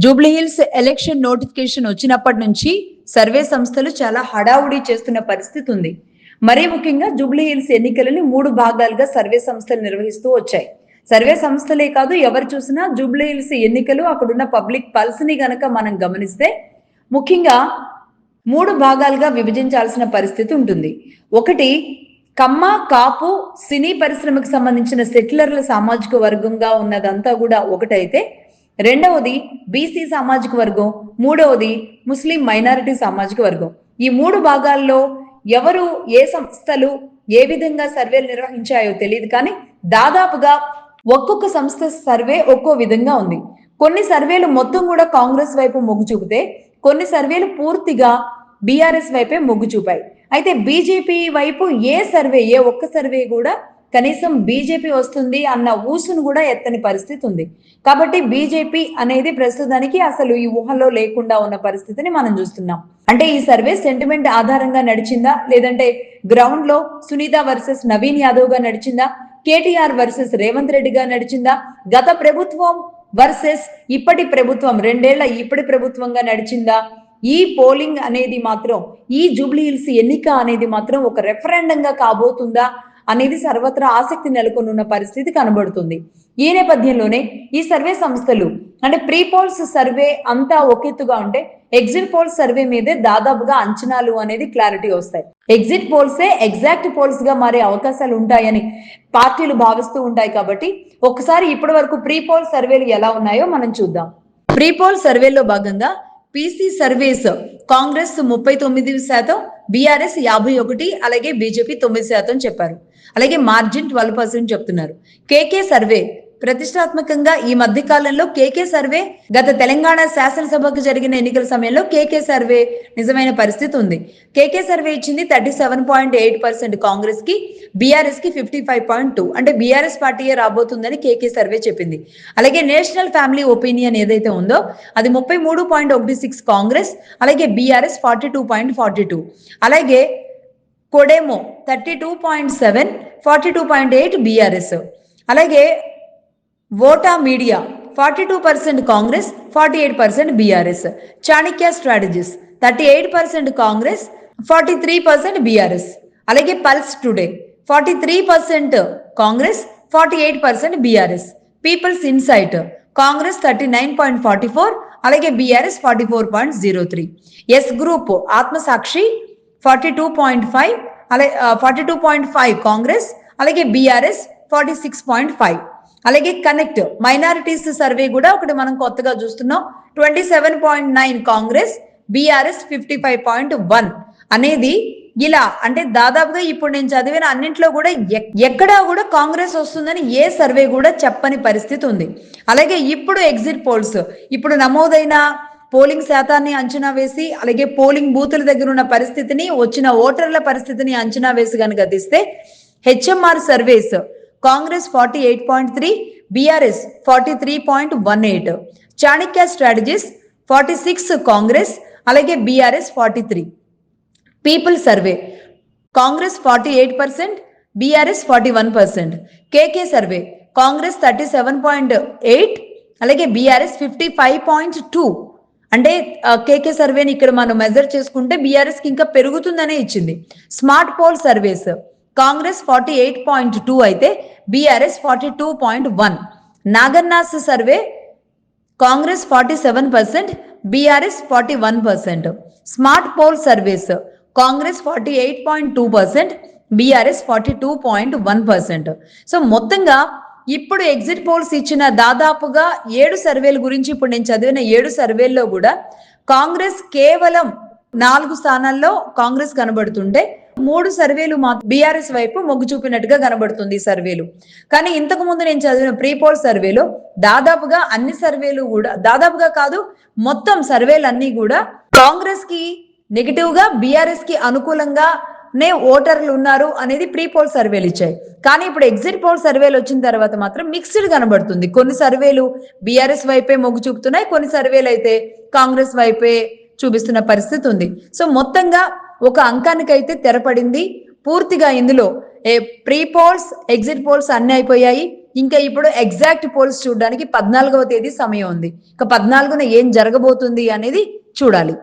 Jubilee Hills election notification వచ్చినప్పటి నుంచి survey సంస్థలు చాలా హడావుడి చేస్తున్న పరిస్థితి ఉంది. మరీ ముఖ్యంగా జూబ్లీహిల్స్ ఎన్నికలని 3 భాగాలుగా సర్వే సంస్థలు నిర్వహిస్తూ వచ్చాయి. సర్వే సంస్థలే కాదు, ఎవరు చూసినా జూబ్లీహిల్స్ ఎన్నికలు అక్కడున్న పబ్లిక్ పల్స్ ని గనక మనం గమనిస్తే ముఖ్యంగా 3 భాగాలుగా విభజించాల్సిన పరిస్థితి ఉంటుంది. ఒకటి కమ్మ, కాపు, సినీ పరిశ్రమకు సంబంధించిన సెటిలర్ల సామాజిక వర్గంగా ఉన్నదంతా కూడా ఒకటైతే, రెండవది బీసీ సామాజిక వర్గం, మూడవది ముస్లిం మైనారిటీ సామాజిక వర్గం. ఈ 3 భాగాల్లో ఎవరు ఏ సంస్థలు ఏ విధంగా సర్వేలు నిర్వహించాయో తెలియదు, కానీ దాదాపుగా ఒక్కొక్క సంస్థ సర్వే ఒక్కో విధంగా ఉంది. కొన్ని సర్వేలు మొత్తం కూడా కాంగ్రెస్ వైపు మొగ్గు చూపితే, కొన్ని సర్వేలు పూర్తిగా బీఆర్ఎస్ వైపే మొగ్గు చూపాయి. అయితే బీజేపీ వైపు ఏ ఒక్క సర్వే కూడా కనీసం బీజేపీ వస్తుంది అన్న ఊసును కూడా ఎత్తని పరిస్థితి ఉంది. కాబట్టి బీజేపీ అనేది ప్రస్తుతానికి అసలు ఈ ఊహలో లేకుండా ఉన్న పరిస్థితిని మనం చూస్తున్నాం. అంటే ఈ సర్వే సెంటిమెంట్ ఆధారంగా నడిచిందా, లేదంటే గ్రౌండ్ లో సునీత వర్సెస్ నవీన్ యాదవ్ గా నడిచిందా, కేటీఆర్ వర్సెస్ రేవంత్ రెడ్డిగా నడిచిందా, గత ప్రభుత్వం వర్సెస్ ఇప్పటి ప్రభుత్వం 2 ఏళ్ల ఇప్పటి ప్రభుత్వంగా నడిచిందా? ఈ పోలింగ్ అనేది మాత్రం, ఈ జూబ్లీహిల్స్ ఎన్నిక అనేది మాత్రం ఒక రెఫరెండంగా కాబోతుందా అనేది సర్వత్రా ఆసక్తి నెలకొనున్న పరిస్థితి కనబడుతుంది. ఈ నేపథ్యంలోనే ఈ సర్వే సంస్థలు అంటే ప్రీ పోల్స్ సర్వే అంతా ఒకెత్తుగా ఉంటే, ఎగ్జిట్ పోల్స్ సర్వే మీదే దాదాపుగా అంచనాలు అనేది క్లారిటీ వస్తాయి. ఎగ్జిట్ పోల్సే ఎగ్జాక్ట్ పోల్స్ గా మారే అవకాశాలు ఉంటాయని పార్టీలు భావిస్తూ ఉంటాయి. కాబట్టి ఒకసారి ఇప్పటి వరకు ప్రీ పోల్ సర్వేలు ఎలా ఉన్నాయో మనం చూద్దాం. ప్రీ పోల్ సర్వేలో భాగంగా పీసీ సర్వేస్ కాంగ్రెస్ 39%, బీఆర్ఎస్ 51%, అలాగే బీజేపీ 9% చెప్పారు. అలాగే మార్జిన్ 12% చెప్తున్నారు. కేకే సర్వే ప్రతిష్టాత్మకంగా ఈ మధ్య కాలంలో కేకే సర్వే గత తెలంగాణ శాసనసభకు జరిగిన ఎన్నికల సమయంలో కేకే సర్వే నిజమైన పరిస్థితి ఉంది. కేకే సర్వే ఇచ్చింది 37.8% కాంగ్రెస్ కి, బీఆర్ఎస్ కి 55.2%. అంటే బీఆర్ఎస్ పార్టీయే రాబోతుందని కేకే సర్వే చెప్పింది. అలాగే నేషనల్ ఫ్యామిలీ ఒపీనియన్ ఏదైతే ఉందో అది 33.16 కాంగ్రెస్, అలాగే బీఆర్ఎస్ 42.42. అలాగే కొడేమో 32.7, 42.8 బీఆర్ఎస్. అలాగే వోటా మీడియా 42% కాంగ్రెస్, 48% బీఆర్ఎస్. చాణక్య స్ట్రాటజీస్ 38% కాంగ్రెస్, 43% బీఆర్ఎస్. అలాగే pulse today 43% Congress, 48% BRS. People's insight Congress 39.44, అలాగే బీఆర్ఎస్ 44.03. ఎస్ గ్రూప్ ఆత్మసాక్షి 42.5, 42.5 కాంగ్రెస్, అలాగే బీఆర్ఎస్ 46.5. అలాగే కనెక్ట్ మైనారిటీస్ సర్వే కూడా ఒకటి మనం కొత్తగా చూస్తున్నాం. 27.9 కాంగ్రెస్, బీఆర్ఎస్ 55.1 అనేది ఇలా. అంటే దాదాపుగా ఇప్పుడు నేను చదివిన అన్నింటిలో కూడా ఎక్కడా కూడా కాంగ్రెస్ వస్తుందని ఏ సర్వే కూడా చెప్పని పరిస్థితి ఉంది. అలాగే ఇప్పుడు ఎగ్జిట్ పోల్స్, ఇప్పుడు నమోదైన పోలింగ్ శాతాన్ని అంచనా వేసి, అలాగే పోలింగ్ బూతుల దగ్గర ఉన్న పరిస్థితిని, వచ్చిన ఓటర్ల పరిస్థితిని అంచనా వేసి కనుక తీస్తే, HMR surveys Congress 48.3, BRS 43.18. Chanakya strategies 46 Congress, అలాగే BRS 43. People survey Congress 48%, BRS 41%. KK survey Congress 37.8, అలాగే బీఆర్ఎస్ 55.2. అంటే కేకే సర్వేని ఇక్కడ మనం మెజర్ చేసుకుంటే బీఆర్ఎస్ కి ఇంకా పెరుగుతుందనే ఇచ్చింది. స్మార్ట్ పోల్ సర్వేస్ కాంగ్రెస్ 48.2 అయితే బీఆర్ఎస్ 42.1. నాగర్నాస్ survey Congress 47%, BRS 41%. Smart poll surveys Congress 48.2%, BRS 42.1%. So మొత్తంగా ఇప్పుడు ఎగ్జిట్ పోల్స్ ఇచ్చిన దాదాపుగా 7 సర్వేల గురించి ఇప్పుడు నేను చదివిన 7 సర్వేల్లో కూడా కాంగ్రెస్ కేవలం 4 స్థానాల్లో కాంగ్రెస్ కనబడుతుంటే 3 సర్వేలు బీఆర్ఎస్ వైపు మొగ్గు చూపినట్టుగా కనబడుతుంది ఈ సర్వేలు. కానీ ఇంతకు ముందు నేను చదివిన ప్రీ పోల్ సర్వేలో దాదాపుగా అన్ని సర్వేలు కూడా, దాదాపుగా కాదు మొత్తం సర్వేలన్నీ కూడా కాంగ్రెస్ కి నెగిటివ్ గా, బీఆర్ఎస్ కి అనుకూలంగా ఓటర్లు ఉన్నారు అనేది ప్రీ పోల్ సర్వేలు ఇచ్చాయి. కానీ ఇప్పుడు ఎగ్జిట్ పోల్ సర్వేలు వచ్చిన తర్వాత మాత్రం మిక్స్డ్ కనబడుతుంది. కొన్ని సర్వేలు బీఆర్ఎస్ వైపే మొగ్గు చూపుతున్నాయి, కొన్ని సర్వేలు అయితే కాంగ్రెస్ వైపే చూపిస్తున్న పరిస్థితి ఉంది. సో మొత్తంగా ఒక అంకానికైతే తెరపడింది పూర్తిగా. ఇందులో ప్రీ పోల్స్, ఎగ్జిట్ పోల్స్ అన్ని అయిపోయాయి. ఇంకా ఇప్పుడు ఎగ్జాక్ట్ పోల్స్ చూడడానికి 14వ తేదీ సమయం ఉంది. ఇక 14న ఏం జరగబోతుంది అనేది చూడాలి.